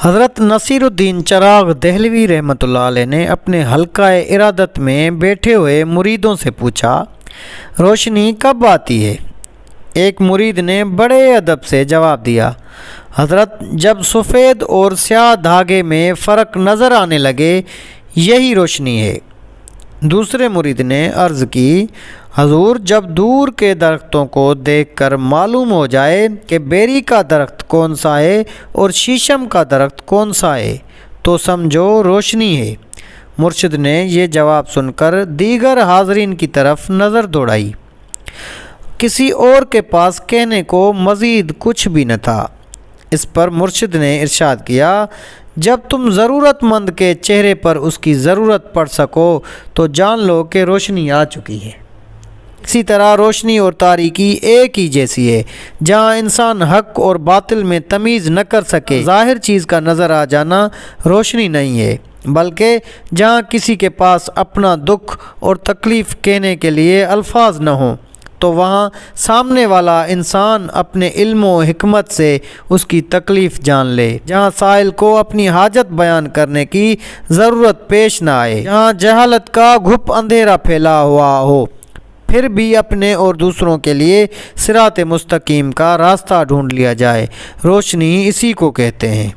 حضرت نصیر الدین چراغ دہلوی رحمۃ اللہ علیہ نے اپنے حلقہ ارادت میں بیٹھے ہوئے مریدوں سے پوچھا، روشنی کب آتی ہے؟ ایک مرید نے بڑے ادب سے جواب دیا، حضرت جب سفید اور سیاہ دھاگے میں فرق نظر آنے لگے یہی روشنی ہے۔ دوسرے مرید نے عرض کی، حضور جب دور کے درختوں کو دیکھ کر معلوم ہو جائے کہ بیری کا درخت کون سا ہے اور شیشم کا درخت کون سا ہے تو سمجھو روشنی ہے۔ مرشد نے یہ جواب سن کر دیگر حاضرین کی طرف نظر دوڑائی۔ کسی اور کے پاس کہنے کو مزید کچھ بھی نہ تھا۔ اس پر مرشد نے ارشاد کیا، جب تم ضرورت مند کے چہرے پر اس کی ضرورت پڑ سکو تو جان لو کہ روشنی آ چکی ہے۔ اسی طرح روشنی اور تاریکی ایک ہی جیسی ہے۔ جہاں انسان حق اور باطل میں تمیز نہ کر سکے، ظاہر چیز کا نظر آ جانا روشنی نہیں ہے، بلکہ جہاں کسی کے پاس اپنا دکھ اور تکلیف کہنے کے لیے الفاظ نہ ہوں تو وہاں سامنے والا انسان اپنے علم و حکمت سے اس کی تکلیف جان لے۔ جہاں سائل کو اپنی حاجت بیان کرنے کی ضرورت پیش نہ آئے، جہاں جہالت کا گھپ اندھیرا پھیلا ہوا ہو، پھر بھی اپنے اور دوسروں کے لیے صراط مستقیم کا راستہ ڈھونڈ لیا جائے۔ روشنی اسی کو کہتے ہیں۔